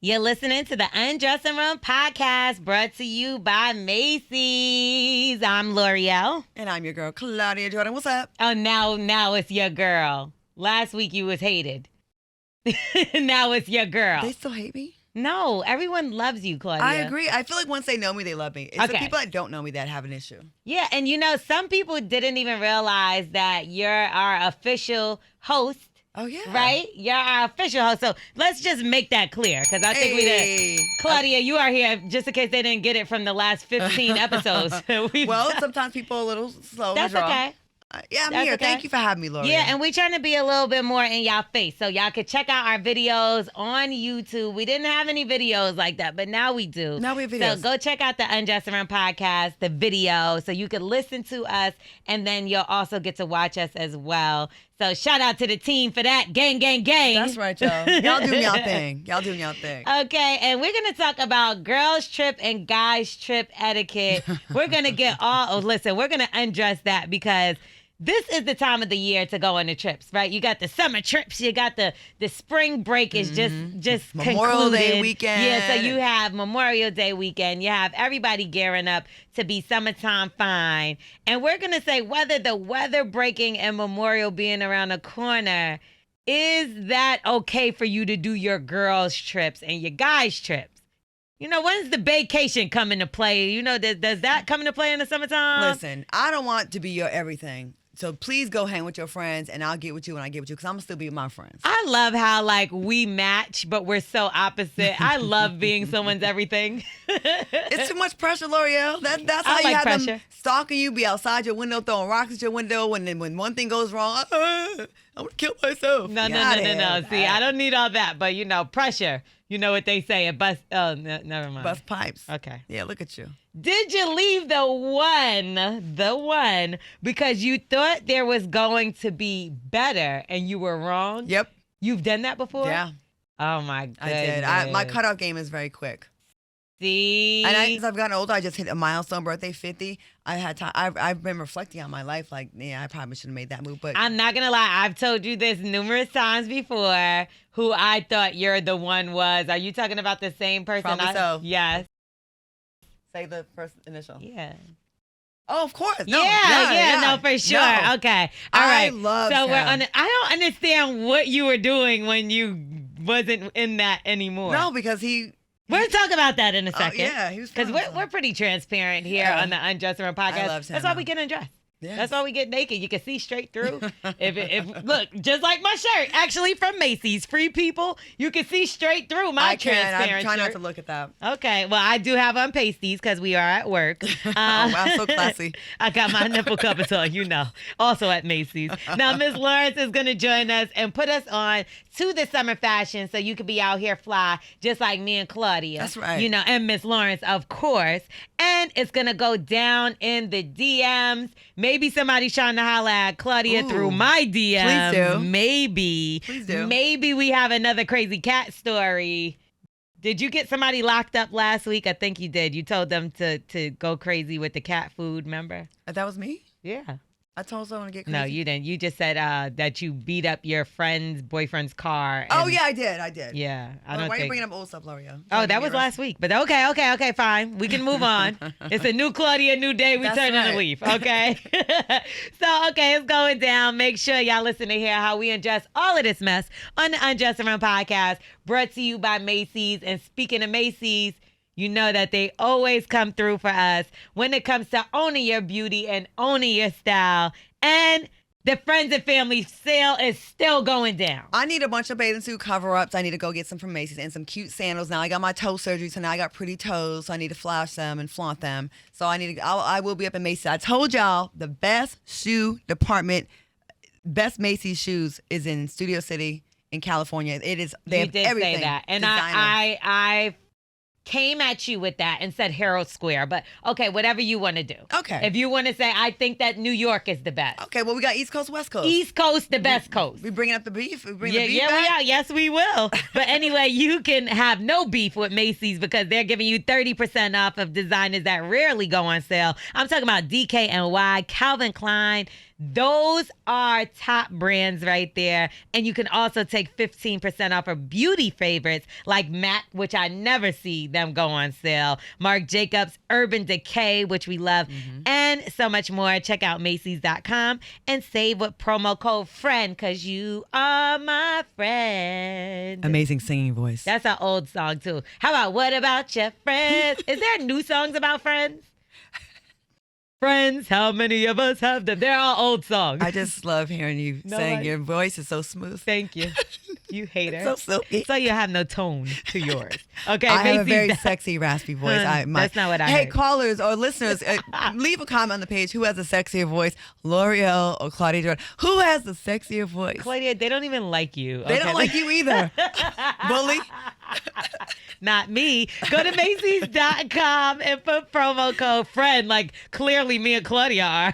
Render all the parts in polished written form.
You're listening to the Undressing Room Podcast brought to you by Macy's. I'm L'Oreal. And I'm your girl, Claudia Jordan. What's up? Oh, now it's your girl. Last week you was hated. Now it's your girl. They still hate me? No, everyone loves you, Claudia. I agree. I feel like once they know me, they love me. It's the people that don't know me that have an issue. Yeah, and some people didn't even realize that you're our official host. Oh, yeah. Right? You're our official host. So let's just make that clear because I think we did. Claudia, you are here just in case they didn't get it from the last 15 episodes. Well, sometimes people are a little slow That's to draw. Okay. Yeah, I'm here. Okay. Thank you for having me, Laura. Yeah, and we're trying to be a little bit more in y'all face. So y'all can check out our videos on YouTube. We didn't have any videos like that, but now we do. Now we have videos. So go check out the Undressing Room Podcast, the video, so you can listen to us, and then you'll also get to watch us as well. So shout out to the team for that. Gang, gang, gang. That's right, y'all. Y'all doing y'all thing. Y'all doing y'all thing. Okay, and we're going to talk about girls' trip and guys' trip etiquette. We're going to we're going to undress that because this is the time of the year to go on the trips, right? You got the summer trips. You got the spring break is just Memorial concluded. Day weekend. Yeah, so you have Memorial Day weekend. You have everybody gearing up to be summertime fine. And we're going to say whether the weather breaking and Memorial being around the corner, is that okay for you to do your girls' trips and your guys' trips? When's the vacation come into play? Does that come into play in the summertime? Listen, I don't want to be your everything. So please go hang with your friends, and I'll get with you when I get with you, because I'm going to still be with my friends. I love how, we match, but we're so opposite. I love being someone's everything. It's too much pressure, L'Oreal. That's how you have them stalking you, be outside your window, throwing rocks at your window, and then when one thing goes wrong, I'm going to kill myself. No. See, I don't need all that, but, pressure. You know what they say, never mind. Bust pipes. Okay. Yeah, look at you. Did you leave the one, because you thought there was going to be better and you were wrong? Yep. You've done that before? Yeah. Oh, my goodness. I did. My cutoff game is very quick. See? And as I've gotten older, I just hit a milestone birthday, 50. I had time. I've been reflecting on my life like, I probably should have made that move. But I'm not going to lie. I've told you this numerous times before who I thought you're the one was. Are you talking about the same person? Probably so. Yes. Say the first initial. Yeah. Oh, of course. No, no, for sure. No. Okay. All right. I love so him. I don't understand what you were doing when you wasn't in that anymore. No, because he... We'll talk about that in a second. Yeah, he was fun. Because we're pretty transparent here on the Undressing Room Podcast. I love him. That's why we get undressed. Yes. That's why we get naked. You can see straight through. if look, just like my shirt, actually from Macy's. Free people, you can see straight through my transparent I try shirt. not to look at that. Okay, well, I do have on pasties because we are at work. Oh, wow, so classy. I got my nipple covers on, also at Macy's. Now, Miss Lawrence is going to join us and put us on to the summer fashion so you can be out here fly just like me and Claudia. That's right. And Miss Lawrence, of course. And it's going to go down in the DMs. Maybe somebody's trying to holler at Claudia through my DMs. Please do. Maybe. Please do. Maybe we have another crazy cat story. Did you get somebody locked up last week? I think you did. You told them to go crazy with the cat food, remember? That was me? Yeah. I told someone to get crazy. No, you didn't. You just said that you beat up your boyfriend's car. Yeah, I did. Yeah. Why are you bringing up old stuff, L'Oreal? Oh, that was last week. But okay, fine. We can move on. It's a new Claudia, new day. We turn in a leaf, okay? It's going down. Make sure y'all listen to hear how we undress all of this mess on the Undressing Room Podcast, brought to you by Macy's. And speaking of Macy's, you know that they always come through for us when it comes to owning your beauty and owning your style. And the friends and family sale is still going down. I need a bunch of bathing suit cover-ups. I need to go get some from Macy's and some cute sandals. Now I got my toe surgery, so now I got pretty toes, so I need to flash them and flaunt them. So I will be up in Macy's. I told y'all the best shoe department, best Macy's shoes is in Studio City in California. They have everything. Say that. And designer. I came at you with that and said Herald Square, but okay, whatever you want to do. Okay. If you want to say, I think that New York is the best. Okay, well, we got East Coast, West Coast. East Coast, the best coast. We bringing up the beef? We bring the beef back? We are. Yes, we will. But anyway, you can have no beef with Macy's because they're giving you 30% off of designers that rarely go on sale. I'm talking about DKNY, Calvin Klein, Those are top brands right there. And you can also take 15% off of beauty favorites like MAC, which I never see them go on sale, Marc Jacobs, Urban Decay, which we love, and so much more. Check out Macy's.com and save with promo code FRIEND because you are my friend. Amazing singing voice. That's an old song, too. How about What About Your Friends? Is there new songs about friends? Friends, how many of us have them? They're all old songs. I just love hearing you sing. Your voice is so smooth. Thank you. You hater. So silky. So you have no tone to yours. Okay, I have a very Macy's. sexy, raspy voice. That's not what I Hey, heard. callers or listeners, leave a comment on the page. Who has a sexier voice, L'Oreal or Claudia Jordan? Who has the sexier voice? Claudia, they don't even like you. They don't like you either. Bully. Not me. Go to Macy's.com and put promo code FRIEND like clearly me and Claudia are.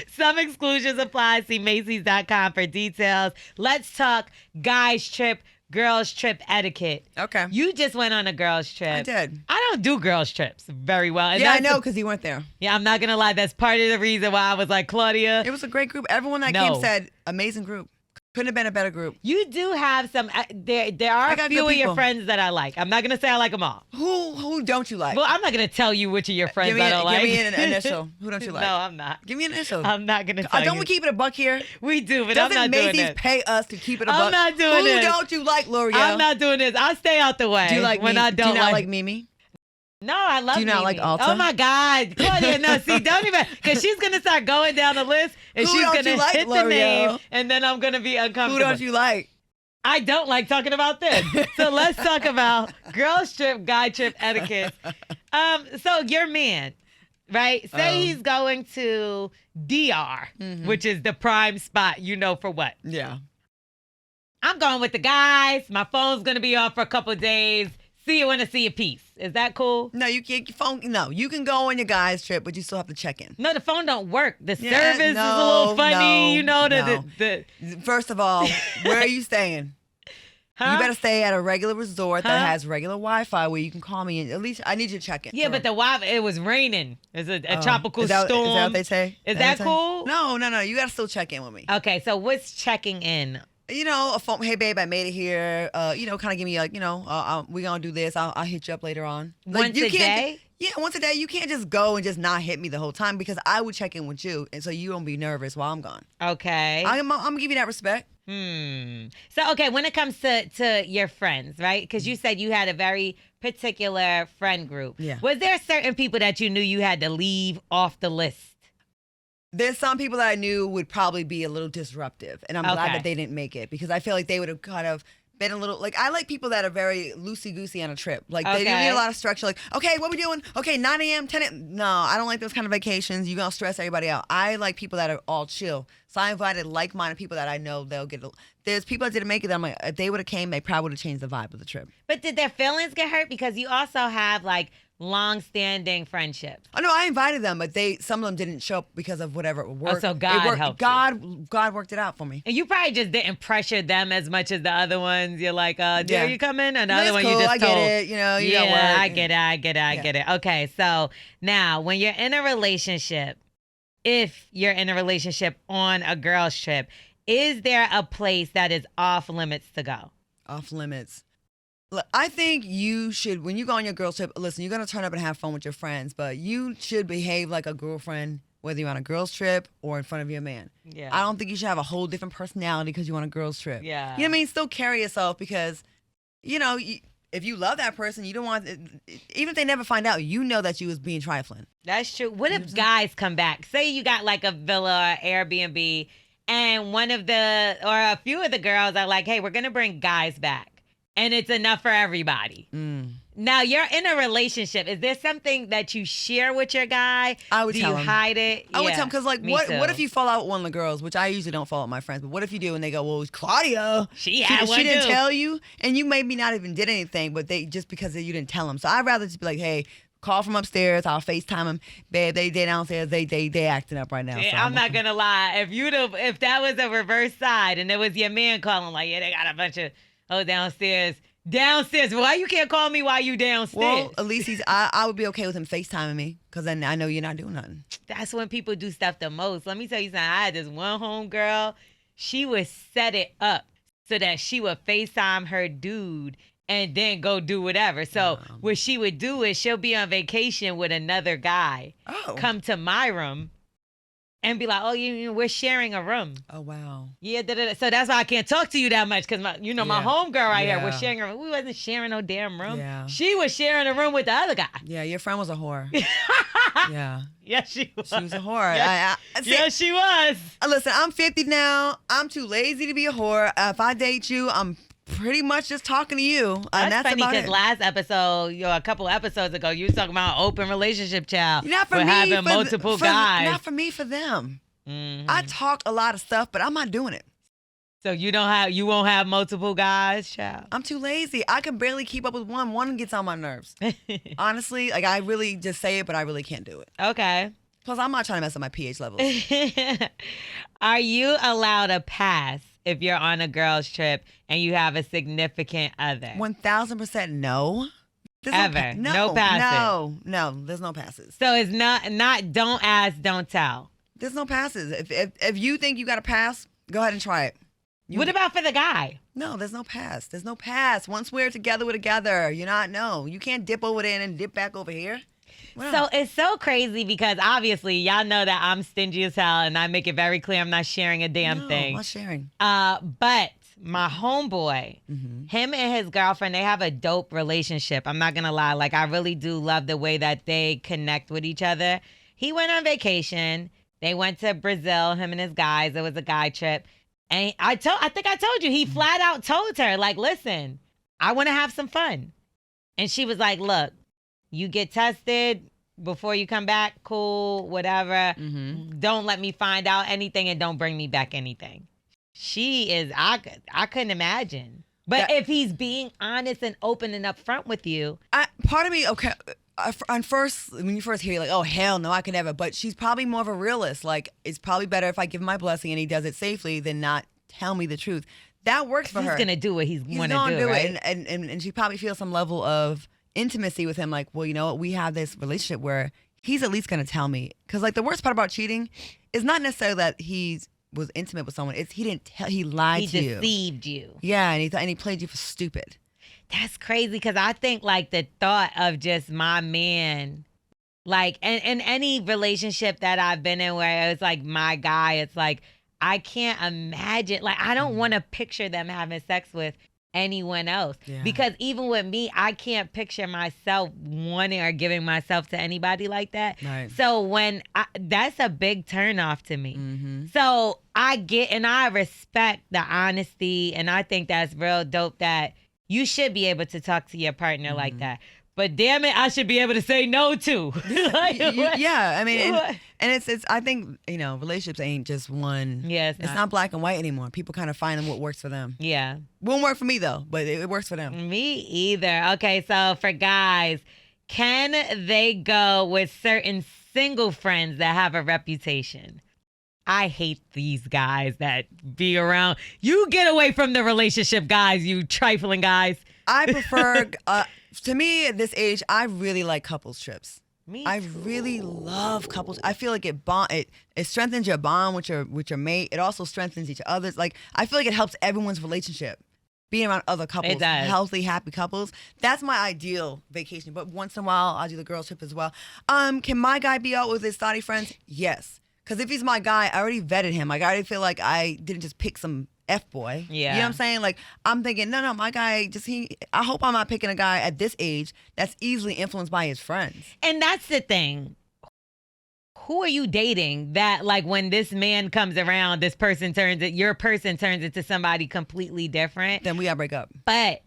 Some exclusions apply. See Macy's.com for details. Let's talk guys trip, girls trip etiquette. Okay. You just went on a girls trip. I did. I don't do girls trips very well. And Yeah, I that's know because you weren't there. Yeah, I'm not going to lie. That's part of the reason why I was like, Claudia. It was a great group. Everyone that came said, amazing group. Couldn't have been a better group. You do have some. There are I a got few good of your people. friends that I like. I'm not gonna say I like them all. Who don't you like? Well, I'm not gonna tell you which of your friends I don't like. Give me an initial. Who don't you like? No, I'm not. Give me an initial. I'm not gonna tell you. Don't we keep it a buck here? We do, but Doesn't I'm not Macy's doing this. pay us to keep it a I'm buck? not doing this. Who don't you like, L'Oreal? I'm not doing this. I'll stay out the way. Do you like when Mimi? I don't Do you not like Mimi? No, I love Do you not Mimi. like Ulta? Oh my God, Claudia, no, see, don't even, because she's gonna start going down the list and Who she's don't gonna you like, hit the L'Oreal? name, and then I'm gonna be uncomfortable. Who don't you like? I don't like talking about this. So let's talk about girls trip, guy trip etiquette. So your man, right? Say he's going to DR, which is the prime spot, you know for what? Yeah. I'm going with the guys. My phone's gonna be off for a couple of days. See you when I see you. Peace. Is that cool? No, you can't. Phone. No, you can go on your guys trip, but you still have to check in. No, the phone don't work. The Yeah, service is a no, little funny. no, you know no. the First of all, where are you staying? huh? You better stay at a regular resort that Huh? has regular Wi-Fi where you can call me. And at least I need you to check in. Yeah, but the Wi-Fi, it was raining. It's a tropical is that, storm. Is that what they say? Is that cool? No. You got to still check in with me. Okay, so what's checking in? You know, a phone. Hey, babe, I made it here. You know, kind of give me like, we gonna do this. I'll hit you up later on. Like, Once you a can't- day? Yeah, once a day. You can't just go and just not hit me the whole time because I would check in with you, and so you don't be nervous while I'm gone. Okay. I'm gonna give you that respect. So, okay, when it comes to your friends, right? Because you said you had a very particular friend group. Yeah. Was there certain people that you knew you had to leave off the list? There's some people that I knew would probably be a little disruptive, and I'm glad Okay. that they didn't make it because I feel like they would have kind of been a little like I like people that are very loosey-goosey on a trip. Like they Okay. need a lot of structure. Like, okay, what we doing? Okay, 9 a.m., 10 a.m. No, I don't like those kind of vacations. You're gonna stress everybody out. I like people that are all chill. So I invited like-minded people that I know they'll get. There's people that didn't make it. That I'm like, if they would have came, they probably would have changed the vibe of the trip. But did their feelings get hurt? Because you also have like long-standing friendships. Oh no, I invited them, but some of them didn't show up because of whatever work. so God It worked. helped you. God worked it out for me. And you probably just didn't pressure them as much as the other ones. You're like, Yeah. are you coming? And the other It's one cool, you just I told. get it. You know, you got yeah, work. I get it. Okay, so now when you're in a relationship, if you're in a relationship on a girl's trip, is there a place that is off limits to go? Off limits. Look, I think you should, when you go on your girls trip, listen, you're going to turn up and have fun with your friends, but you should behave like a girlfriend, whether you're on a girls trip or in front of your man. Yeah. I don't think you should have a whole different personality because you're on a girls trip. Yeah. You know what I mean? Still carry yourself because, if you love that person, you don't want, even if they never find out, you know that you was being trifling. That's true. What if guys come back? Say you got like a villa or Airbnb, and one of the, or a few of the girls are like, hey, we're going to bring guys back. And it's enough for everybody. Now, you're in a relationship. Is there something that you share with your guy? I would Do tell you him. hide it? I would Yeah, tell them because, like, me what too. if you fall out with one of the girls, which I usually don't fall out with my friends, but what if you do and they go, well, Claudia, She had one she didn't too. tell you, and you maybe not even did anything, but they just because you didn't tell them. So I'd rather just be like, hey, call from upstairs. I'll FaceTime them. Babe, they downstairs. They acting up right now. Yeah, so I'm not gonna lie. If that was a reverse side and it was your man calling like, yeah, they got a bunch of downstairs Downstairs. Why you can't call me while you downstairs? Well, at least I would be okay with him FaceTiming me because then I know you're not doing nothing. That's when people do stuff the most. Let me tell you something. I had this one homegirl. She would set it up so that she would FaceTime her dude and then go do whatever. So what she would do is she'll be on vacation with another guy, come to my room, and be like, oh, we're sharing a room. Oh, wow. Yeah, so that's why I can't talk to you that much because, my homegirl right here, we're sharing a room. We wasn't sharing no damn room. Yeah. She was sharing a room with the other guy. Yeah, your friend was a whore. Yeah. Yes, she was. She was a whore. Yes, she was. Listen, I'm 50 now. I'm too lazy to be a whore. If I date you, I'm pretty much just talking to you. That's funny because last episode, a couple episodes ago, you was talking about open relationship, child. Not for me. Having multiple guys. Not for me, for them. Mm-hmm. I talk a lot of stuff, but I'm not doing it. So you won't have multiple guys, child? I'm too lazy. I can barely keep up with one. One gets on my nerves. Honestly, like I really just say it, but I really can't do it. Okay. Plus, I'm not trying to mess up my pH levels. Are you allowed a pass if you're on a girl's trip and you have a significant other? 1,000% no. Ever? No passes? No, there's no passes. So it's not don't ask, don't tell. There's no passes. If you think you got a pass, go ahead and try it. What about for the guy? No, there's no pass. There's no pass. Once we're together, we're together. You can't dip over there and dip back over here. So it's so crazy because obviously y'all know that I'm stingy as hell and I make it very clear I'm not sharing a damn thing. I'm not sharing. But my homeboy, him and his girlfriend, they have a dope relationship. I'm not going to lie. Like, I really do love the way that they connect with each other. He went on vacation. They went to Brazil, him and his guys. It was a guy trip. And I think I told you, he flat out told her, like, listen, I want to have some fun. And she was like, look, you get tested before you come back, cool, whatever. Don't let me find out anything and don't bring me back anything. She is, I couldn't imagine. But if he's being honest and open and upfront with you. Part of me, okay, when you first hear, you're like, oh, hell no, I could never. But she's probably more of a realist. Like, it's probably better if I give him my blessing and he does it safely than not tell me the truth. That works for her. He's going to do what he's want to do, right? And she probably feels some level of intimacy with him. Like, well, you know what? We have this relationship where he's at least going to tell me. Because, like, the worst part about cheating is not necessarily that he was intimate with someone. It's he didn't tell. He lied to you. He deceived you. Yeah, and he played you for stupid. That's crazy because I think like the thought of just my man, like, and any relationship that I've been in where it's like my guy, it's like, I can't imagine, like, I don't want to picture them having sex with anyone else. Yeah. Because even with me, I can't picture myself wanting or giving myself to anybody like that. Right. So that's a big turnoff to me. So I get, and I respect the honesty, and I think that's real dope that you should be able to talk to your partner like that. But damn it, I should be able to say no too. Yeah, I mean, and it's. I think relationships ain't just one. Yeah, it's not black and white anymore. People kind of find what works for them. Yeah, won't work for me though, but it works for them. Me either. Okay, so for guys, can they go with certain single friends that have a reputation? I hate these guys that be around. You get away from the relationship guys, you trifling guys. I prefer, to me at this age, I really like couples trips. Me I too. really love couples. I feel like it strengthens your bond with your mate. It also strengthens each other's. Like, I feel like it helps everyone's relationship. Being around other couples, healthy, happy couples. That's my ideal vacation. But once in a while, I'll do the girls trip as well. Can my guy be out with his thotty friends? Yes. Because if he's my guy, I already vetted him. Like, I already feel like I didn't just pick some F-boy. Yeah. You know what I'm saying? Like, I'm thinking, no, my guy, I hope I'm not picking a guy at this age that's easily influenced by his friends. And that's the thing. Who are you dating that, like, when this man comes around, your person turns into somebody completely different? Then we gotta break up. But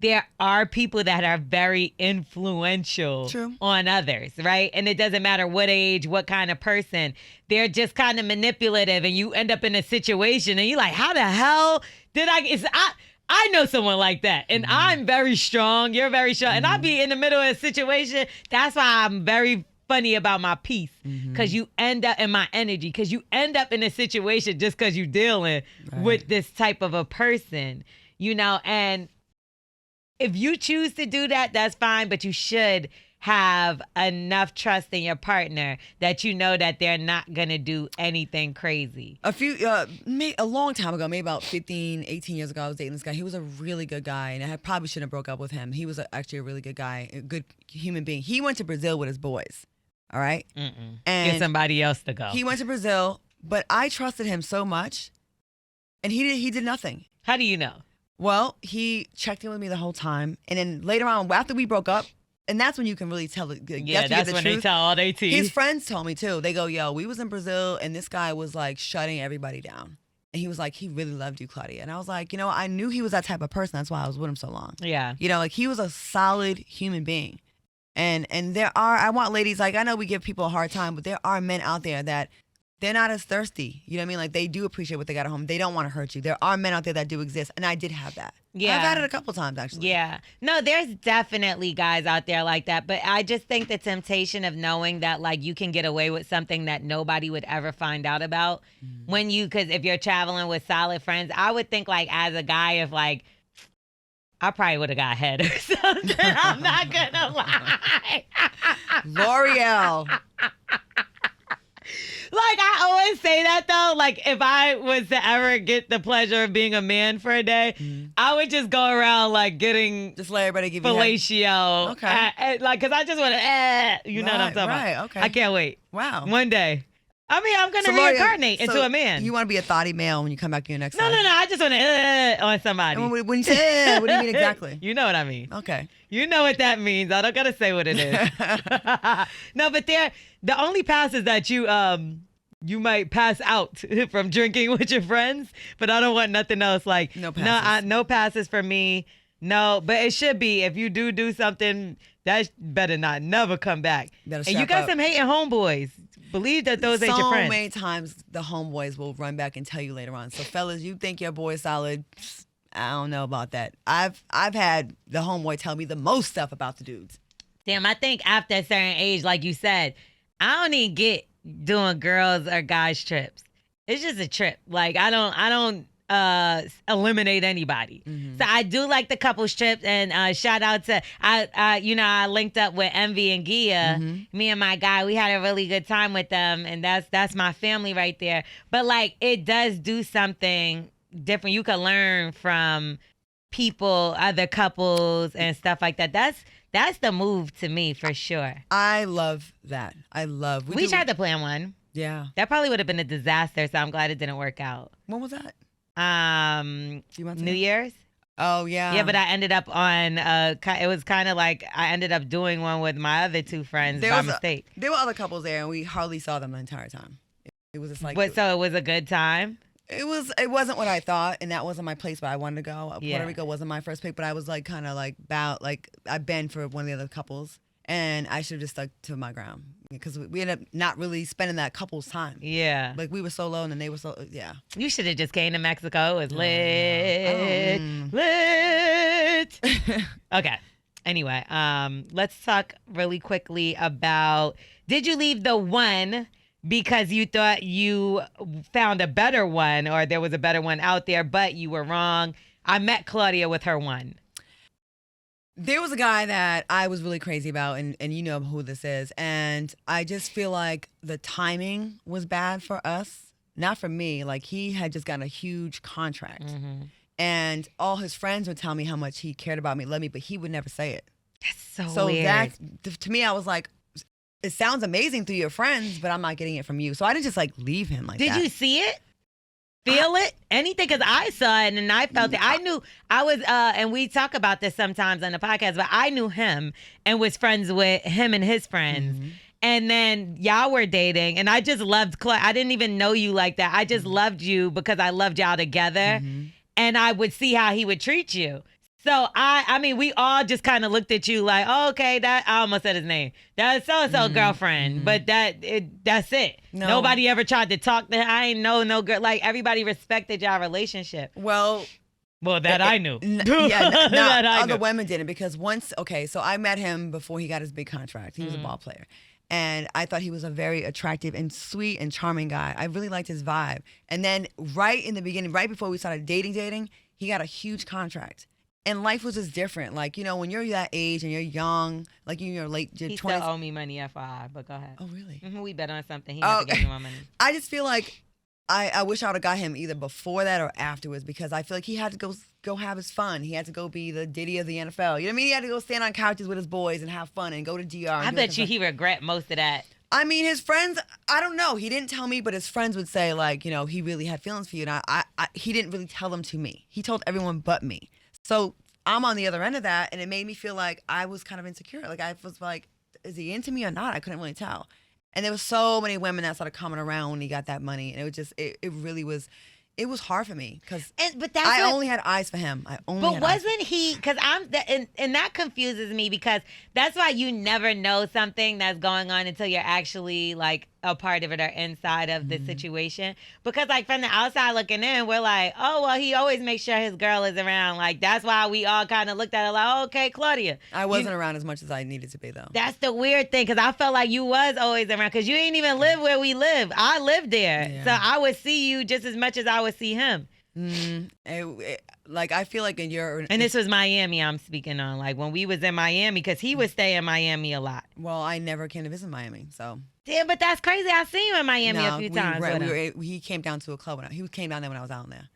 there are people that are very influential on others, right? And it doesn't matter what age, what kind of person. They're just kind of manipulative, and you end up in a situation, and you're like, how the hell did I know someone like that, and I'm very strong, you're very strong, and I'll be in the middle of a situation. That's why I'm very funny about my peace, because you end up in my energy, because you end up in a situation just because you're dealing with this type of a person, and if you choose to do that, that's fine, but you should have enough trust in your partner that you know that they're not going to do anything crazy. A long time ago, maybe about 15, 18 years ago, I was dating this guy. He was a really good guy, and I probably shouldn't have broke up with him. He was actually a really good guy, a good human being. He went to Brazil with his boys, all right? And And get somebody else to go. he went to Brazil, but I trusted him so much, and he did nothing. How do you know? Well, he checked in with me the whole time, and then later on, after we broke up, and that's when you can really tell. That's when they tell all they tea. His friends told me too. They go, "Yo, we was in Brazil, and this guy was like shutting everybody down." And he was like, "He really loved you, Claudia." And I was like, I knew he was that type of person. That's why I was with him so long. Yeah. Like he was a solid human being. And I want ladies, like I know we give people a hard time, but there are men out there that they're not as thirsty. You know what I mean? Like they do appreciate what they got at home. They don't want to hurt you. There are men out there that do exist, and I did have that. Yeah. I've had it a couple times actually. Yeah. No, there's definitely guys out there like that. But I just think the temptation of knowing that like you can get away with something that nobody would ever find out about because if you're traveling with solid friends, I would think like as a guy, if like, I probably would have got head or something. I'm not going to lie. L'Oreal. Like, I always say that, though. Like, if I was to ever get the pleasure of being a man for a day, I would just go around, like, getting Just let everybody give you fellatio. Okay. Like, because I just want to, you know what I'm talking about. Okay. I can't wait. Wow. One day. I mean, I'm going to L'Oreal, reincarnate into a man. You want to be a thotty male when you come back to your next No. life? I just want to on somebody. And when you say, what do you mean exactly? You know what I mean. Okay. You know what that means. I don't got to say what it is. No, but the only passes that you might pass out from drinking with your friends, but I don't want nothing else. Like no passes. No passes for me. No, but it should be if you do something that better not never come back. And you got some hating homeboys. Believe that those ain't your friends. So many times the homeboys will run back and tell you later on. So fellas, you think your boy's solid? I don't know about that. I've had the homeboy tell me the most stuff about the dudes. Damn, I think after a certain age, like you said, I don't even get doing girls or guys trips. It's just a trip. Like I don't eliminate anybody. So I do like the couples trips, and shout out to I linked up with Envy and Gia. Me and my guy, we had a really good time with them, and that's my family right there. But like it does do something different. You can learn from people, other couples and stuff like that. That's the move to me for sure. I love that. We tried to plan one. Yeah. That probably would have been a disaster, so I'm glad it didn't work out. When was that? 2 months New Year's. Oh yeah. Yeah, but I ended up on it was kind of like I ended up doing one with my other two friends by mistake. There were other couples there, and we hardly saw them the entire time. It was just like. But so it was a good time. It wasn't what I thought, and that wasn't my place, but I wanted to go. Yeah. Puerto Rico wasn't my first pick, but I was like kind of like I've been for one of the other couples, and I should have just stuck to my ground because we ended up not really spending that couple's time. Yeah. Like we were so low, and then they were so yeah. You should have just came to Mexico. It was lit. Okay. Anyway, let's talk really quickly about, did you leave the one because you thought you found a better one or there was a better one out there, but you were wrong? I met Claudia with her one. There was a guy that I was really crazy about, and you know who this is. And I just feel like the timing was bad for us. Not for me. Like, he had just gotten a huge contract. And all his friends would tell me how much he cared about me, loved me, but he would never say it. That's so weird. That, to me, I was like, it sounds amazing through your friends, but I'm not getting it from you. So I didn't just like leave him like that. Did you see it? Feel it? Anything? Because I saw it and I felt it. I knew I was, and we talk about this sometimes on the podcast, but I knew him and was friends with him and his friends. And then y'all were dating, and I just loved Claudia. I didn't even know you like that. I just loved you because I loved y'all together, and I would see how he would treat you. So I mean, we all just kind of looked at you like, oh, okay, I almost said his name. That's so-and-so girlfriend, but that's it. No. Nobody ever tried to talk to her. I ain't know no girl. Like, everybody respected y'all relationship. Well, that I knew. That other women didn't, because so I met him before he got his big contract. He was a ball player. And I thought he was a very attractive and sweet and charming guy. I really liked his vibe. And then right in the beginning, right before we started dating, he got a huge contract. And life was just different. Like, when you're that age and you're young, like you're in your late He 20s. still owe me money, FYI, but go ahead. Oh, really? We bet on something. He never gave me my money. I just feel like I wish I would have got him either before that or afterwards, because I feel like he had to go have his fun. He had to go be the Diddy of the NFL. You know what I mean? He had to go stand on couches with his boys and have fun and go to DR. I bet you he regret most of that. I mean, his friends, I don't know. He didn't tell me, but his friends would say, like, he really had feelings for you. And he didn't really tell them to me. He told everyone but me. So I'm on the other end of that, and it made me feel like I was kind of insecure. Like, I was like, is he into me or not? I couldn't really tell. And there was so many women that started coming around when he got that money. And it was just, it really was, it was hard for me because I only had eyes for him. But wasn't he, because and that confuses me, because that's why you never know something that's going on until you're actually like a part of it or inside of the situation. Because like from the outside looking in, we're like, oh, well, he always makes sure his girl is around. Like that's why we all kind of looked at it like, oh, okay, Claudia. I wasn't around as much as I needed to be though. That's the weird thing, because I felt like you was always around, because you ain't even live where we live. I lived there. Yeah. So I would see you just as much as I would see him. Like I feel like and this was Miami I'm speaking on, like when we was in Miami, because he would stay in Miami a lot. Well, I never came to visit Miami, so. Yeah, but that's crazy. I seen you in Miami a few times. He came down to a club he came down there when I was out there.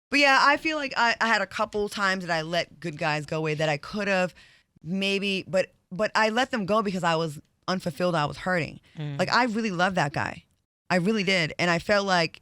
But yeah, I feel like I had a couple times that I let good guys go away that I could have maybe, but I let them go because I was unfulfilled. I was hurting. Like I really loved that guy. I really did, and I felt like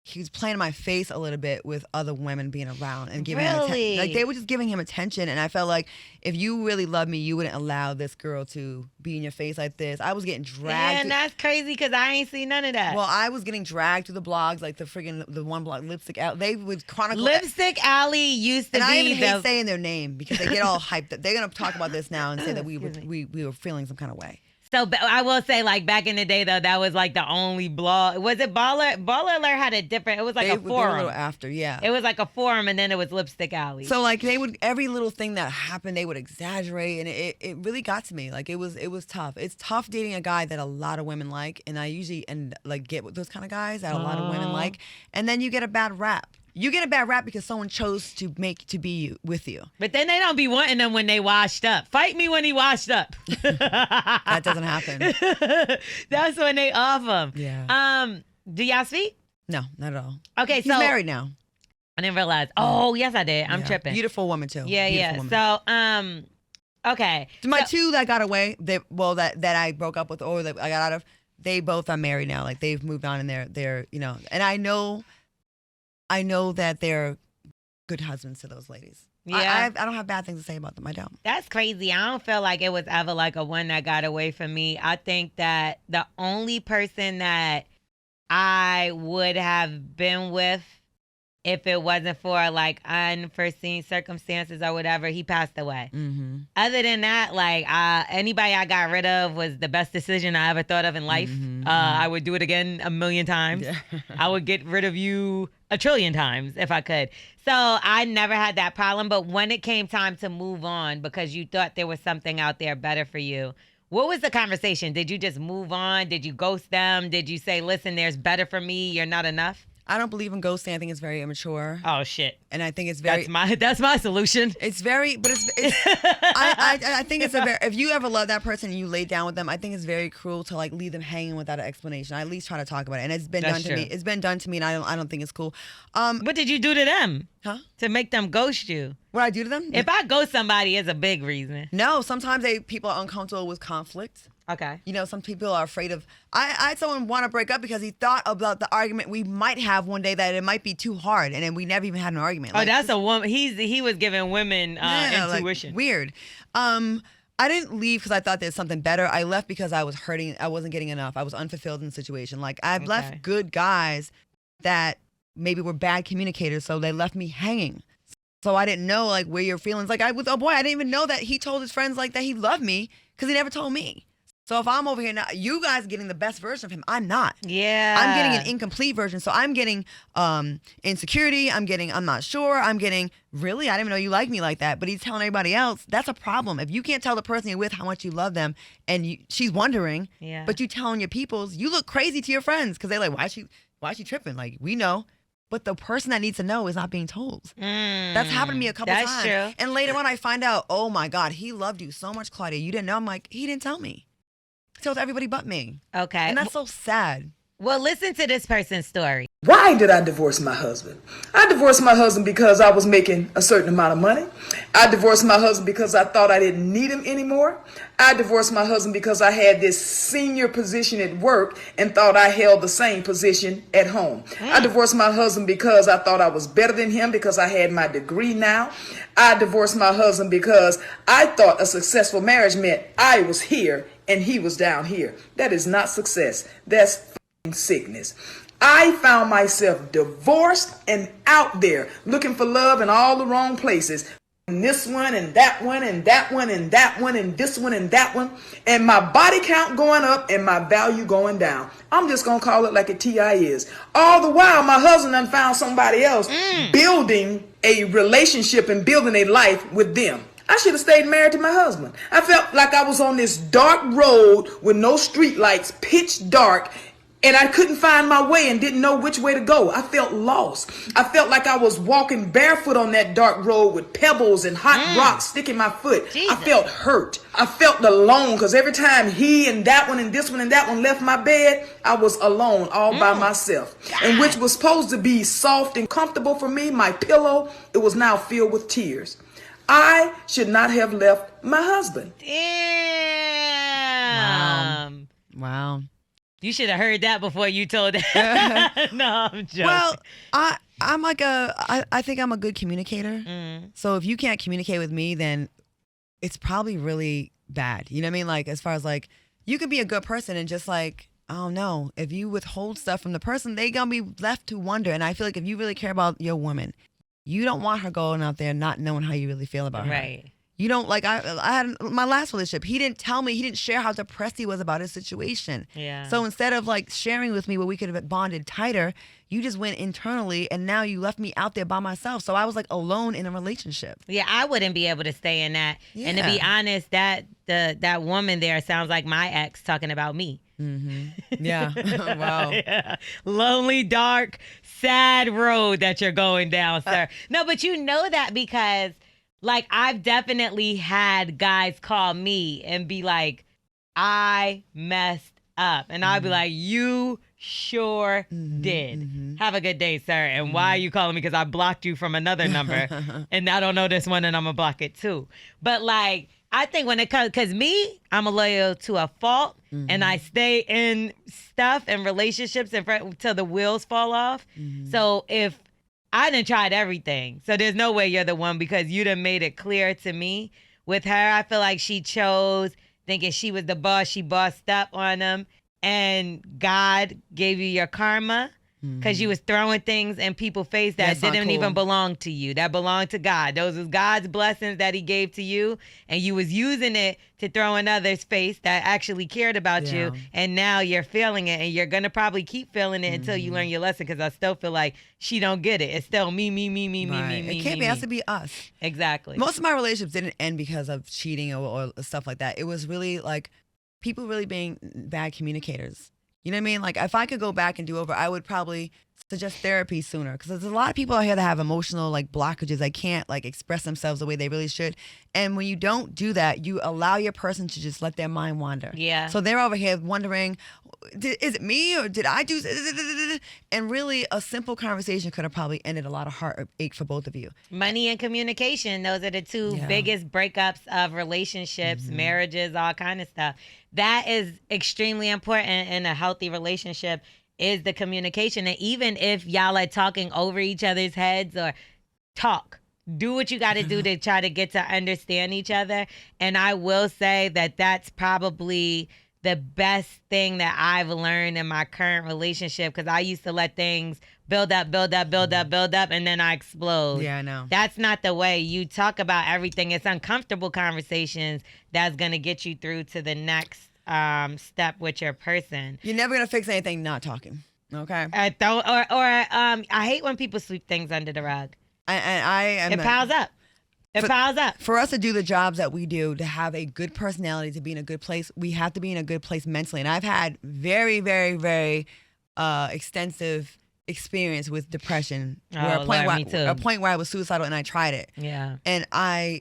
he was playing in my face a little bit with other women being around and giving him attention. Like they were just giving him attention, and I felt like if you really loved me, you wouldn't allow this girl to be in your face like this. I was getting dragged. And that's crazy because I ain't seen none of that. Well, I was getting dragged through the blogs, like the one blog, Lipstick Alley. They would chronicle. Lipstick Alley used to be. And I even hate saying their name because they get all hyped up. They're gonna talk about this now and say that we were feeling some kind of way. So I will say, like back in the day, though, that was like the only blog. Was it Baller? Baller Alert had a different. It was like a forum. They were a little after, yeah. It was like a forum, and then it was Lipstick Alley. So like they would, every little thing that happened, they would exaggerate, and it really got to me. Like it was tough. It's tough dating a guy that a lot of women like, and I usually get with those kind of guys that a lot of women like, and then you get a bad rap. You get a bad rap because someone chose to be with you. But then they don't be wanting them when they washed up. Fight me when he washed up. That doesn't happen. That's when they off him. Yeah. Do y'all speak? No, not at all. Okay, He's married now. I didn't realize. Oh, yes, I did. I'm tripping. Beautiful woman too. Yeah, Beautiful yeah. Woman. So, okay. My two that got away, that I broke up with or that I got out of, they both are married now. Like they've moved on and they're and I know that they're good husbands to those ladies. Yeah. I don't have bad things to say about them. I don't. That's crazy. I don't feel like it was ever like a one that got away from me. I think that the only person that I would have been with, if it wasn't for like unforeseen circumstances or whatever, he passed away. Mm-hmm. Other than that, like anybody I got rid of was the best decision I ever thought of in life. Mm-hmm. I would do it again 1,000,000 times. Yeah. I would get rid of you 1,000,000,000,000 times if I could. So I never had that problem. But when it came time to move on because you thought there was something out there better for you, what was the conversation? Did you just move on? Did you ghost them? Did you say, listen, there's better for me. You're not enough? I don't believe in ghosting. I think it's very immature. Oh shit! And I think it's very. That's my solution. It's very, but it's I think it's a very. If you ever love that person and you lay down with them, I think it's very cruel to like leave them hanging without an explanation. I at least try to talk about it, and it's been done to me. It's been done to me, and I don't think it's cool. What did you do to them? Huh? To make them ghost you? What I do to them? If I ghost somebody, it's a big reason. No, sometimes people are uncomfortable with conflict. Okay. Some people are afraid of. I had someone want to break up because he thought about the argument we might have one day that it might be too hard, and then we never even had an argument. Oh, that's a woman. He was giving women intuition. Like, weird. I didn't leave because I thought there's something better. I left because I was hurting. I wasn't getting enough. I was unfulfilled in the situation. Like I've left good guys that maybe were bad communicators, so they left me hanging. So I didn't know like where your feelings. Like I didn't even know that he told his friends like that he loved me because he never told me. So if I'm over here now, you guys are getting the best version of him. I'm not. Yeah. I'm getting an incomplete version. So I'm getting insecurity. I'm not sure. I'm getting, really? I didn't even know you like me like that. But he's telling everybody else. That's a problem. If you can't tell the person you're with how much you love them and she's wondering, but you telling your peoples, you look crazy to your friends because they're like, why is she tripping? Like, we know. but the person that needs to know is not being told. That's happened to me a couple that's times. true. And later on, I find out, oh my God, he loved you so much, Claudia. You didn't know. I'm like, he didn't tell me. He told everybody but me. Okay. And that's so sad. Well, listen to this person's story. Why did I divorce my husband? I divorced my husband because I was making a certain amount of money. I divorced my husband because I thought I didn't need him anymore. I divorced my husband because I had this senior position at work and thought I held the same position at home. I divorced my husband because I thought I was better than him because I had my degree now. I divorced my husband because I thought a successful marriage meant I was here and he was down here. That is not success. That's sickness. I found myself divorced and out there looking for love in all the wrong places. And this one and that one and that one and that one and this one and that one. And my body count going up and my value going down. I'm just going to call it like a TI is. All the while, my husband done found somebody else building a relationship and building a life with them. I should have stayed married to my husband. I felt like I was on this dark road with no street lights, pitch dark, and I couldn't find my way and didn't know which way to go. I felt lost. I felt like I was walking barefoot on that dark road with pebbles and hot rocks sticking my foot. Jesus. I felt hurt. I felt alone because every time he and that one and this one and that one left my bed, I was alone all by myself. God. And which was supposed to be soft and comfortable for me, my pillow, it was now filled with tears. I should not have left my husband. Damn. Wow. You should have heard that before you told that. No, I'm joking. Well, I'm like I think I'm a good communicator. So if you can't communicate with me, then it's probably really bad. You know what I mean? Like, as far as like, you could be a good person and just like, I don't know, if you withhold stuff from the person, they gonna be left to wonder. And I feel like if you really care about your woman, you don't want her going out there not knowing how you really feel about her. Right. You don't, like, I had my last relationship. He didn't tell me, he didn't share how depressed he was about his situation. Yeah. So instead of like sharing with me where we could have bonded tighter, you just went internally and now you left me out there by myself. So I was like alone in a relationship. Yeah, I wouldn't be able to stay in that. And to be Yeah. honest, that woman there sounds like my ex talking about me. Yeah. Wow. Yeah. Lonely, dark, sad road that you're going down, sir. No, but you know that because, like, I've definitely had guys call me and be like, I messed up. And I'll be like, you sure did. Have a good day, sir. And why are you calling me? Because I blocked you from another number. And I don't know this one and I'm going to block it too. But, like, I think when it comes, because me, I'm a loyal to a fault. And I stay in stuff and relationships until the wheels fall off. So if I done tried everything. So there's no way you're the one because you done made it clear to me. With her, I feel like she chose thinking she was the boss. She bossed up on him. And God gave you your karma because you was throwing things in people's face that That's not didn't cool. even belong to you. That belonged to God. Those was God's blessings that he gave to you. And you was using it to throw in others' face that actually cared about you. Yeah. And now you're feeling it. And you're going to probably keep feeling it until you learn your lesson because I still feel like she don't get it. It's still me. Right. It can't be. It has to be us. Exactly. Most of my relationships didn't end because of cheating or stuff like that. It was really like people really being bad communicators. You know what I mean? Like, if I could go back and do over, I would probably suggest therapy sooner because there's a lot of people out here that have emotional like blockages. They can't like express themselves the way they really should. And when you don't do that, you allow your person to just let their mind wander. Yeah. So they're over here wondering, is it me or did I do? And really, a simple conversation could have probably ended a lot of heartache for both of you. Money and communication, those are the two Yeah. biggest breakups of relationships, marriages, all kind of stuff. That is extremely important in a healthy relationship is the communication. And even if y'all are talking over each other's heads or talk, do what you got to do to try to get to understand each other. And I will say that that's probably the best thing that I've learned in my current relationship because I used to let things build up, and then I explode. Yeah, I know. That's not the way you talk about everything. It's uncomfortable conversations that's going to get you through to the next step with your person. You're never gonna fix anything not talking. Okay. I hate when people sweep things under the rug. And I am. It piles up. It piles up. For us to do the jobs that we do, to have a good personality, to be in a good place, we have to be in a good place mentally. And I've had very, very, very extensive experience with depression. Oh, Lord, me too. A point where I was suicidal and I tried it. Yeah. And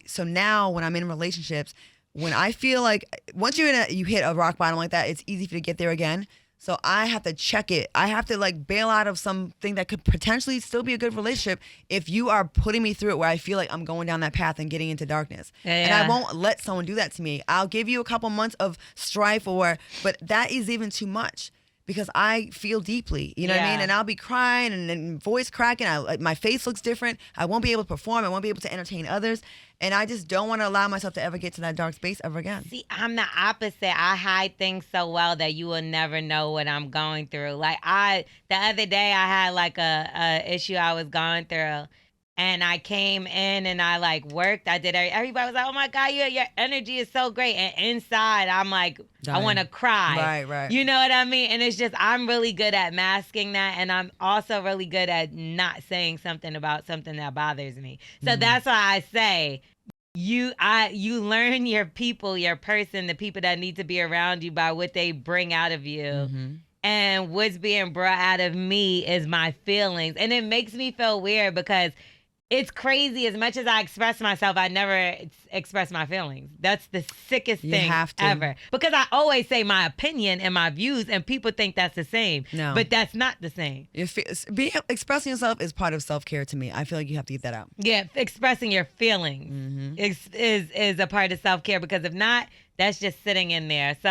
so now when I'm in relationships, when I feel like once you hit a rock bottom like that, it's easy for you to get there again. So I have to check it. I have to like bail out of something that could potentially still be a good relationship if you are putting me through it where I feel like I'm going down that path and getting into darkness. Yeah. And I won't let someone do that to me. I'll give you a couple months of strife but that is even too much. Because I feel deeply, you know what I mean? And I'll be crying and voice cracking. My face looks different. I won't be able to perform. I won't be able to entertain others. And I just don't want to allow myself to ever get to that dark space ever again. See, I'm the opposite. I hide things so well that you will never know what I'm going through. Like the other day I had like a issue I was going through. And I came in and I like worked. I did. Everybody was like, "Oh my God, your energy is so great." And inside, I'm like, I want to cry. Right. You know what I mean? And it's just I'm really good at masking that, and I'm also really good at not saying something about something that bothers me. So that's why I say you learn your people, your person, the people that need to be around you by what they bring out of you. Mm-hmm. And what's being brought out of me is my feelings, and it makes me feel weird because. It's crazy. As much as I express myself, I never express my feelings. That's the sickest thing ever. Because I always say my opinion and my views, and people think that's the same. No. But that's not the same. Expressing yourself is part of self-care to me. I feel like you have to get that out. Yeah, expressing your feelings is a part of self-care, because if not, that's just sitting in there. So,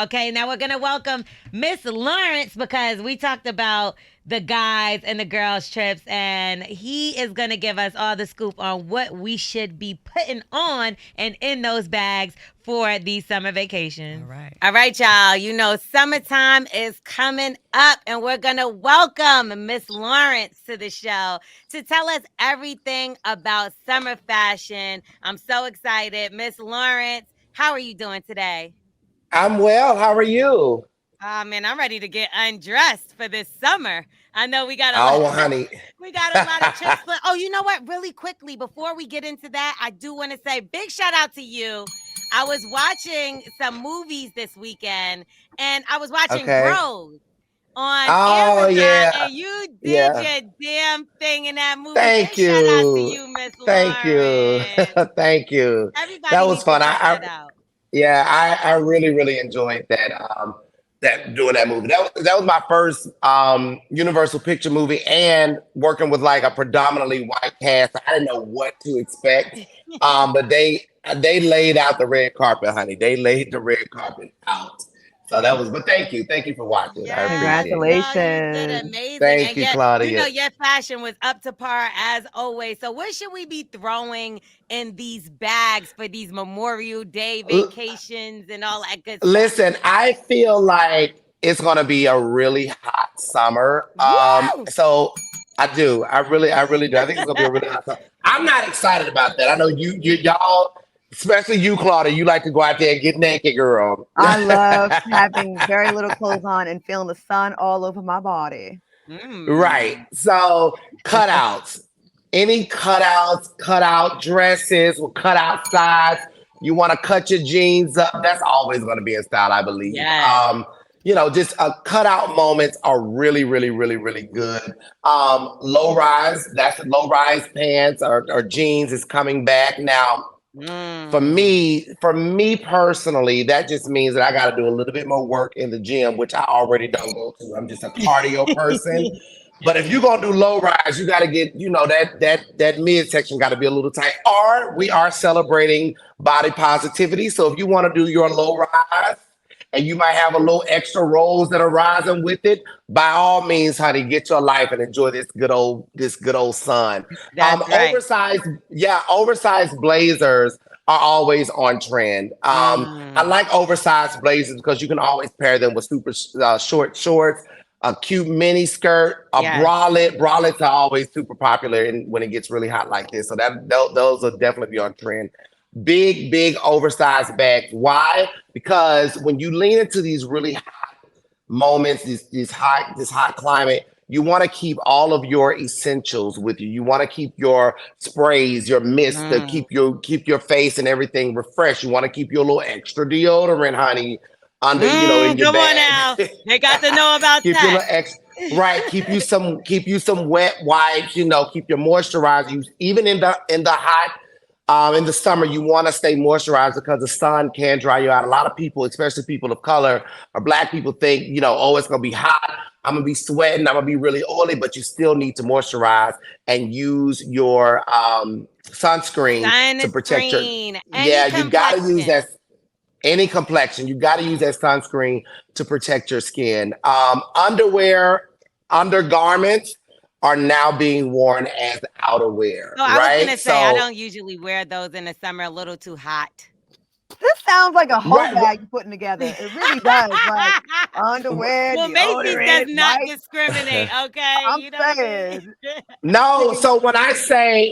okay, now we're going to welcome Miss Lawrence, because we talked about the guys and the girls trips, and he is going to give us all the scoop on what we should be putting on and in those bags for these summer vacations. All right, y'all. You know, summertime is coming up, and we're going to welcome Miss Lawrence to the show to tell us everything about summer fashion. I'm so excited. Miss Lawrence, how are you doing today? I'm well. How are you? Man, I'm ready to get undressed for this summer. I know we got honey. We got a lot of trips. Oh, you know what? Really quickly, before we get into that, I do want to say big shout out to you. I was watching some movies this weekend, and I was watching Bros on Amazon, and you did your damn thing in that movie. Thank you. Shout out to you, Miss Thank Lawrence. you. Thank you. Everybody that was fun. I really, really enjoyed that. Doing that movie. That was my first Universal Picture movie, and working with like a predominantly white cast. I didn't know what to expect. But they laid out the red carpet, honey. They laid the red carpet out. So that was, but thank you for watching. Yes. Congratulations. No, you did amazing. Thank you, Claudia. You know, your fashion was up to par as always. So what should we be throwing in these bags for these Memorial Day vacations and all that good stuff? Listen, I feel like it's going to be a really hot summer. So I do. I really do. I think it's going to be a really hot summer. I'm not excited about that. I know y'all, especially you, Claudia, you like to go out there and get naked, girl. I love having very little clothes on and feeling the sun all over my body. Right. So cutouts. Any cutouts, cutout dresses with cutout sides. You want to cut your jeans up. That's always going to be in style, I believe. Yes. Just cutout moments are really, really, really, really good. Low rise pants or jeans is coming back now. For me personally, that just means that I got to do a little bit more work in the gym, which I already don't go to. I'm just a cardio person. But if you're gonna do low rise, you got to get, that midsection got to be a little tight. Or we are celebrating body positivity, so if you want to do your low rise and you might have a little extra rolls that are rising with it, by all means, honey, get your life and enjoy this good old sun. That's right. Oversized blazers are always on trend. I like oversized blazers because you can always pair them with super short shorts, a cute mini skirt, a bralette. Bralettes are always super popular when it gets really hot like this. So those will definitely be on trend. Big oversized bags. Why? Because when you lean into these really hot moments, this hot climate, you want to keep all of your essentials with you. You want to keep your sprays, your mist, to keep your face and everything refreshed. You want to keep your little extra deodorant, honey, under in your come bag. on now. They got to know about Keep that. your little right? Keep you some wet wipes. Keep your moisturizer. Even in the hot. In the summer, you want to stay moisturized because the sun can dry you out. A lot of people, especially people of color or Black people, think, oh, it's going to be hot. I'm going to be sweating. I'm going to be really oily, but you still need to moisturize and use your sunscreen to protect your. Yeah, you got to use that. Any complexion, you got to use that sunscreen to protect your skin. Undergarments are now being worn as outerwear. So I right? was gonna say I don't usually wear those in the summer. A little too hot. This sounds like a whole bag you're putting together. It really does. Like underwear. Well, Macy's does not discriminate. Okay, I'm saying. No, so when I say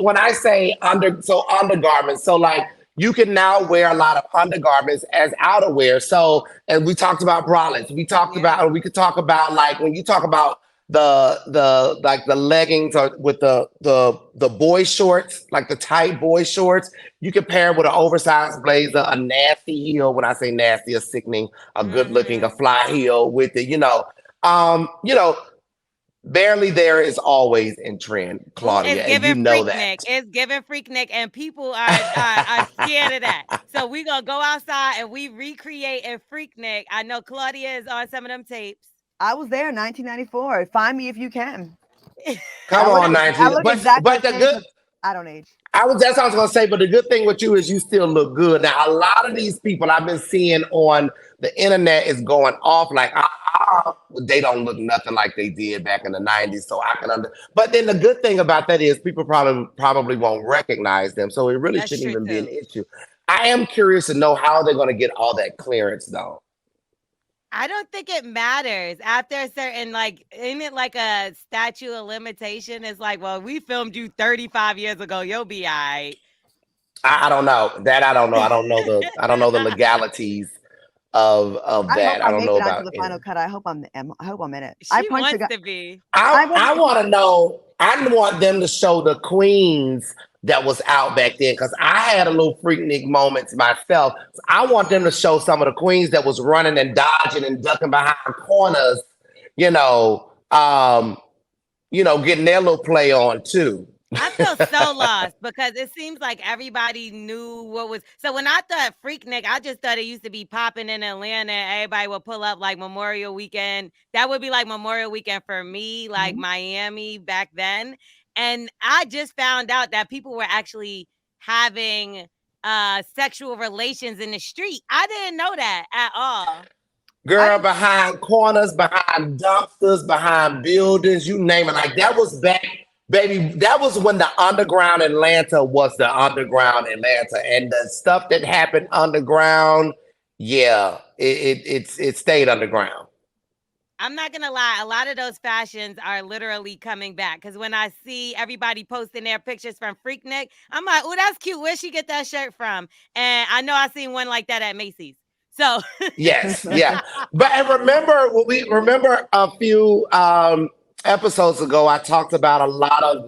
undergarments, so like you can now wear a lot of undergarments as outerwear. So, and we talked about bralettes. We could talk about like when you talk about the leggings or with the boy shorts, like the tight boy shorts, you can pair it with an oversized blazer, a nasty heel. When I say nasty, a sickening, a good looking, a fly heel with it, Barely There is always in trend, Claudia, and you know that. It's giving Freaknik, and people are scared of that. So we're going to go outside and we recreate a Freaknik. I know Claudia is on some of them tapes. I was there in 1994. Find me if you can. Come on, 19. But the good. I don't age. That's what I was gonna say. But the good thing with you is you still look good. Now, a lot of these people I've been seeing on the internet is going off like, they don't look nothing like they did back in the 90s. So I can But then the good thing about that is people probably won't recognize them. So it really shouldn't even be an issue. I am curious to know how they're gonna get all that clearance though. I don't think it matters after a certain, ain't it like a statute of limitation? It's like, well, we filmed you 35 years ago. You'll be all right. I don't know that. I don't know. I don't know the legalities of that. I don't know about the final cut. I hope I'm in it. She wants to be. I want to know. I want them to show the queens that was out back then, because I had a little Freaknik moments myself. So I want them to show some of the queens that was running and dodging and ducking behind corners, getting their little play on too. I feel so lost because it seems like everybody knew what was. So when I thought Freaknik, I just thought it used to be popping in Atlanta and everybody would pull up like Memorial Weekend. That would be like Memorial Weekend for me, like Miami back then. And I just found out that people were actually having sexual relations in the street. I didn't know that at all. Girl, behind corners, behind dumpsters, behind buildings, you name it. Like that was back, baby. That was when the underground Atlanta was the underground Atlanta. And the stuff that happened underground, yeah, it stayed underground. I'm not going to lie. A lot of those fashions are literally coming back. Because when I see everybody posting their pictures from Freaknik, I'm like, oh, that's cute. Where'd she get that shirt from? And I know I seen one like that at Macy's. So yes, yeah. But I remember a few episodes ago, I talked about a lot of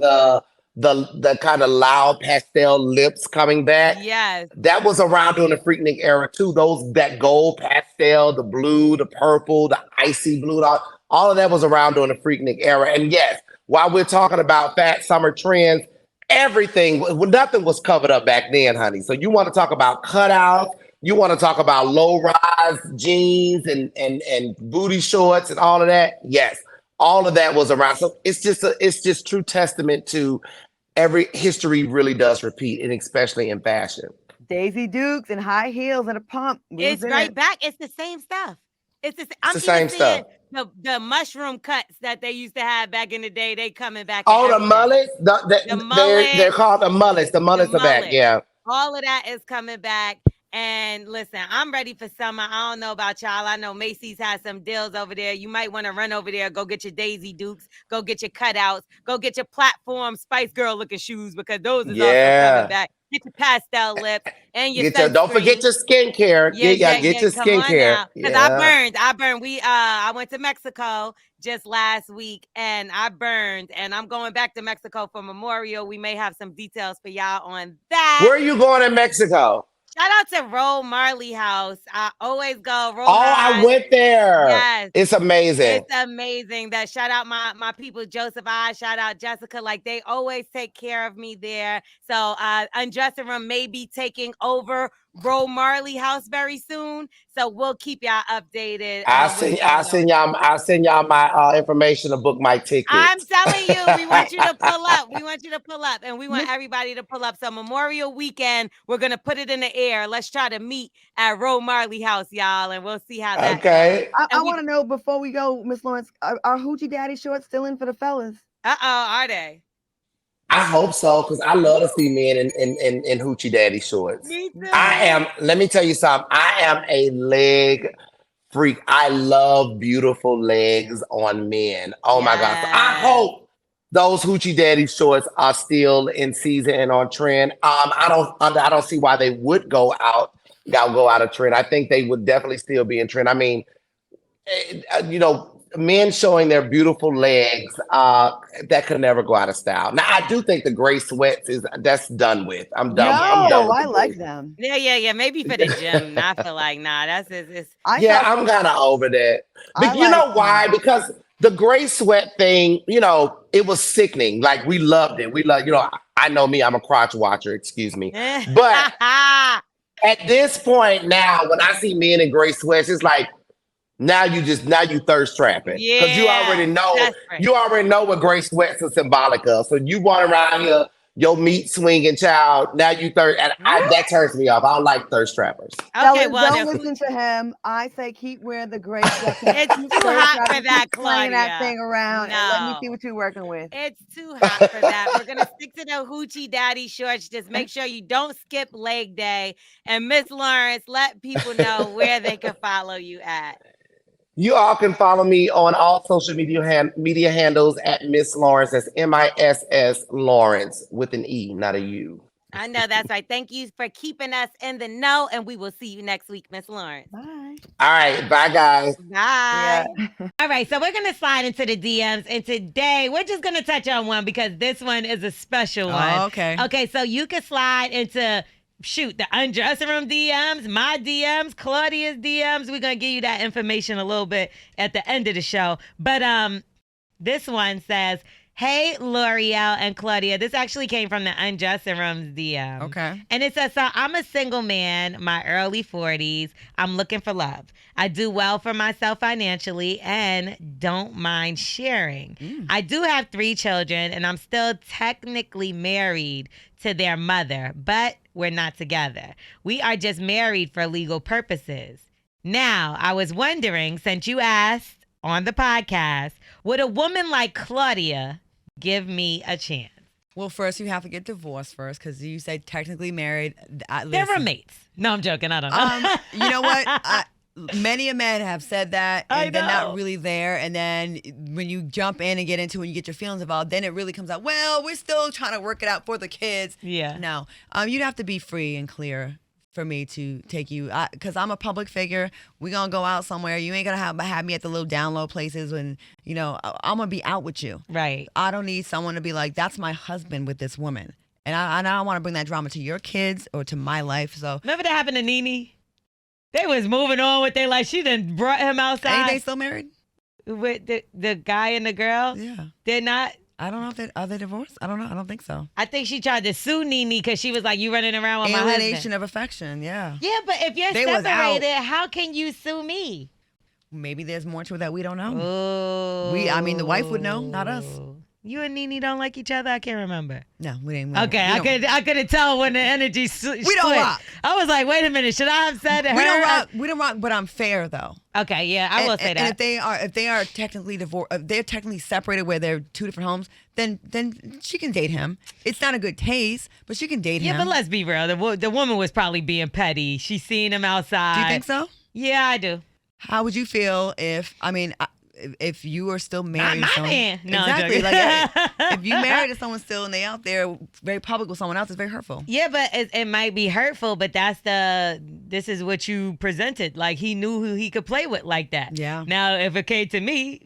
the kind of loud pastel lips coming back. Yes. That was around during the Freaknik era too. That gold pastel, the blue, the purple, the icy blue, all of that was around during the Freaknik era. And yes, while we're talking about fat summer trends, nothing was covered up back then, honey. So you want to talk about cutouts, you want to talk about low-rise jeans and booty shorts and all of that. Yes, all of that was around. So it's just true testament to every history really does repeat, and especially in fashion. Daisy Dukes and high heels and a pump. It's right back. It's the same stuff. It's the same stuff. The mushroom cuts that they used to have back in the day, they coming back. Oh, the mullets? They're called the mullets. The mullets are back, yeah. All of that is coming back. And listen, I'm ready for summer. I don't know about y'all. I know Macy's has some deals over there. You might want to run over there, go get your Daisy Dukes, go get your cutouts, go get your platform Spice Girl looking shoes, because those is also coming back. Get your pastel lips and your don't forget your skincare. Get your skincare. Because I burned. I went to Mexico just last week and I burned, and I'm going back to Mexico for Memorial. We may have some details for y'all on that. Where are you going in Mexico? Shout out to Roll Marley House. I always go. Roll I went there. Yes. It's amazing. It's amazing. That shout out my people, Joseph I, shout out Jessica. Like they always take care of me there. So Undressing Room may be taking over Roll Marley House very soon. So we'll keep y'all updated. I'll send y'all my information to book my ticket. I'm telling you, we want you to pull up. We want you to pull up, and we want everybody to pull up. So Memorial Weekend, we're gonna put it in the air. Let's try to meet at Roll Marley House, y'all, and we'll see how that goes. I want to know before we go, Miss Lawrence, are Hoochie Daddy shorts still in for the fellas? Are they? I hope so, because I love to see men in Hoochie Daddy shorts. Me too. Let me tell you something. I am a leg freak. I love beautiful legs on men. Oh my God. So I hope those Hoochie Daddy shorts are still in season and on trend. I don't see why they would go out of trend. I think they would definitely still be in trend. I mean, men showing their beautiful legs, that could never go out of style. Now, I do think the gray sweats that's done with. I'm done. I'm done with I like them. Yeah. Maybe for the gym. I feel like, that's it's. I'm kind of over that. But you know why? Because the gray sweat thing, it was sickening. Like we loved it. I know me, I'm a crotch watcher, excuse me. But at this point now, when I see men in gray sweats, it's like, now you thirst trapping. Because you already know what gray sweats are symbolic of. So you want around here, your meat swinging child, now you thirst, and that turns me off. I don't like thirst trappers. Okay, don't listen to him. I say keep wearing the gray sweats. It's too hot for that, Claudia. That thing around and let me see what you're working with. It's too hot for that. We're gonna stick to the Hoochie Daddy shorts. Just make sure you don't skip leg day. And Miss Lawrence, let people know where they can follow you at. You all can follow me on all social media handles at Miss Lawrence. That's MISS Lawrence with an E, not a U. I know that's right. Thank you for keeping us in the know, and we will see you next week, Miss Lawrence. Bye. All right. Bye, guys. Bye. Yeah. All right. So we're going to slide into the DMs, and today we're just going to touch on one because this one is a special one. Oh, okay. Okay. So you can slide into the Undressing Room DMs, my DMs, Claudia's DMs. We're going to give you that information a little bit at the end of the show. But this one says, hey, L'Oreal and Claudia. This actually came from the Undressing Room's DM. Okay. And it says, so I'm a single man, my early 40s. I'm looking for love. I do well for myself financially and don't mind sharing. I do have 3 children, and I'm still technically married to their mother, but we're not together. We are just married for legal purposes. Now, I was wondering, since you asked on the podcast, would a woman like Claudia give me a chance? Well, first you have to get divorced first because you say technically married. They're roommates. No, I'm joking. I don't know. You know what? Many a men have said that, and they're not know. really there. And then when you jump in and get into it and you get your feelings involved, then it really comes out, well, we're still trying to work it out for the kids. Yeah. No, you'd have to be free and clear for me to take you, because I'm a public figure. We're going to go out somewhere. You ain't going to have me at the little down low places when, I'm going to be out with you. Right. I don't need someone to be like, that's my husband with this woman. And I don't want to bring that drama to your kids or to my life. So Remember that happened to Nene? They was moving on with their life. She done brought him outside. ain't they still married? With the guy and the girl? Yeah. They're not. I don't know if are they divorced? I don't know. I don't think so. I think she tried to sue Nene because she was like, you running around with my Alienation husband. of affection, yeah. Yeah, but if you're They was separated, out. how can you sue me? Maybe there's more to it that we don't know. Oh. The wife would know, not us. You and Nene don't like each other? I can't remember. No, we didn't. Okay, I couldn't tell when the energy split. We don't rock. I was like, wait a minute, should I have said her? We don't rock, but I'm fair though. Okay, yeah, I will say that. And if they are technically divorced, if they're technically separated where they're 2 different homes, then she can date him. It's not a good taste, but she can date him. Yeah, but let's be real. The woman was probably being petty. She's seen him outside. Do you think so? Yeah, I do. How would you feel if you are still married Not to my someone? man. No, I'm exactly. joking. If you married to someone still and they out there very public with someone else, it's very hurtful. Yeah, but it might be hurtful, but this is what you presented. Like, he knew who he could play with like that. Yeah. Now, if it came to me,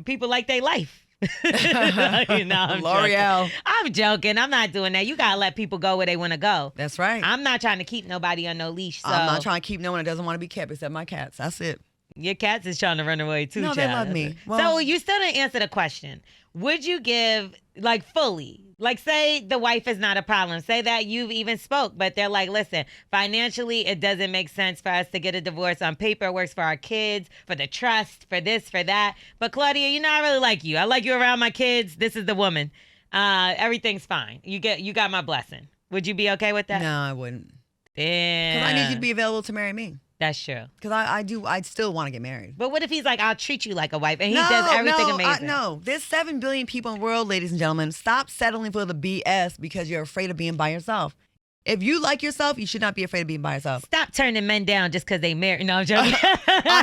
people like their life. I'm L'Oreal. joking. I'm joking. I'm not doing that. You gotta let people go where they want to go. That's right. I'm not trying to keep nobody on no leash. So I'm not trying to keep no one that doesn't want to be kept except my cats. That's it. your cats is trying to run away too. No, they child. love me. So Well- you still didn't answer the question. Would you give like fully? Like, say the wife is not a problem. Say that you've even spoke, but they're like, listen, financially, it doesn't make sense for us to get a divorce. On paper, it works for our kids, for the trust, for this, for that. But Claudia, you know, I really like you. I like you around my kids. This is the woman. Everything's fine. You got my blessing. Would you be okay with that? No, I wouldn't. Yeah. Because I need you to be available to marry me. That's true. Because I'd still want to get married. But what if he's like, I'll treat you like a wife, and he does everything amazing? No, there's 7 billion people in the world, ladies and gentlemen. Stop settling for the BS because you're afraid of being by yourself. If you like yourself, you should not be afraid of being by yourself. Stop turning men down just because they married. No, I'm joking. I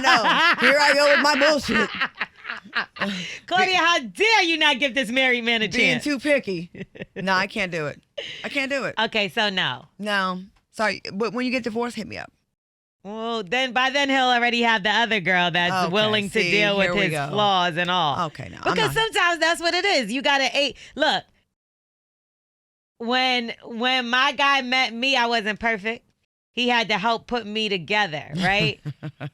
know. Here I go with my bullshit. Claudia, how dare you not give this married man a Being chance? too picky. No, I can't do it. I can't do it. Okay, so no. No. Sorry. But when you get divorced, hit me up. Well, by then he'll already have the other girl that's Okay, willing to see, deal with here we his go. flaws and all. Okay, no. I'm Because not. sometimes that's what it is. You gotta look. When my guy met me, I wasn't perfect. He had to help put me together, right?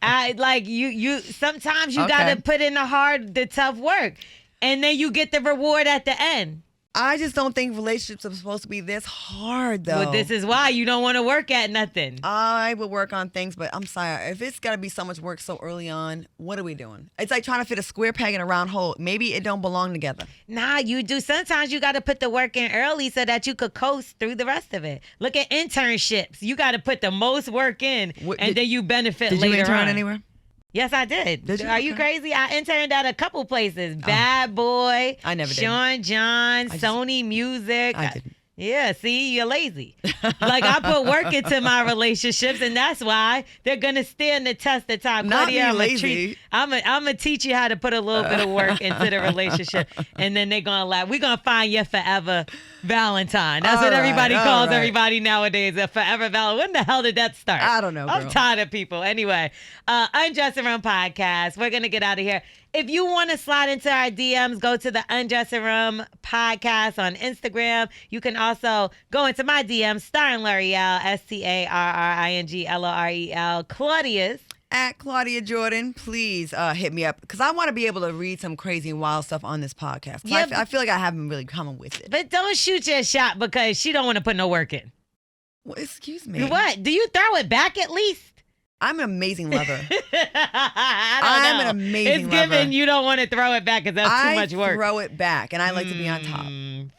I like you sometimes you Okay. gotta put in the tough work. And then you get the reward at the end. I just don't think relationships are supposed to be this hard, though. But this is why you don't want to work at nothing. I would work on things, but I'm sorry. If it's got to be so much work so early on, what are we doing? It's like trying to fit a square peg in a round hole. Maybe it don't belong together. Nah, you do. Sometimes you got to put the work in early so that you could coast through the rest of it. Look at internships. You got to put the most work in, and then you benefit Did later you intern on. anywhere? Yes, I did. Did you? Are you Okay. crazy? I interned at a couple places. Bad Boy. I never did. Sean John, Sony Music. I didn't. Yeah, see, you're lazy. Like, I put work into my relationships, and that's why they're gonna stand the test of time. Not Claudia, me lazy. I'm gonna teach you how to put a little bit of work into the relationship, and then they're gonna laugh. We're gonna find your forever Valentine. That's what All right, everybody all calls right. everybody nowadays, a forever Valentine. When the hell did that start? I don't know, I'm girl. tired of people. Anyway, Undressing Room Podcast. We're gonna get out of here. If you want to slide into our DMs, go to the Undressing Room Podcast on Instagram. You can also go into my DMs, starring L'Oreal, StarringLorel, Claudia's. At Claudia Jordan, please hit me up because I want to be able to read some crazy and wild stuff on this podcast. Yeah, I feel like I haven't really come with it. But don't shoot your shot because she don't want to put no work in. Well, excuse me. What? Do you throw it back at least? I'm an amazing lover. I'm an amazing It's given lover. you don't want to throw it back because that's too much work. I throw it back, and I like to be on top.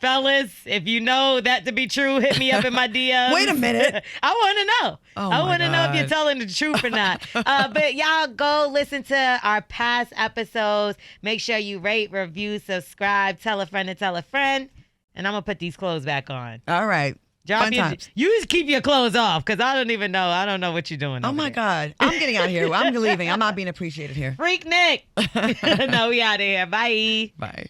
Fellas, if you know that to be true, hit me up in my DMs. Wait a minute. I want to know. Oh, I my want to know if you're God. telling the truth or not. But y'all go listen to our past episodes. Make sure you rate, review, subscribe, tell a friend to tell a friend. And I'm going to put these clothes back on. All right. Fun times. You just keep your clothes off because I don't even know. I don't know what you're doing. Oh over my there. God. I'm getting out of here. I'm leaving. I'm not being appreciated here. Freak Nick. No, we out of here. Bye. Bye.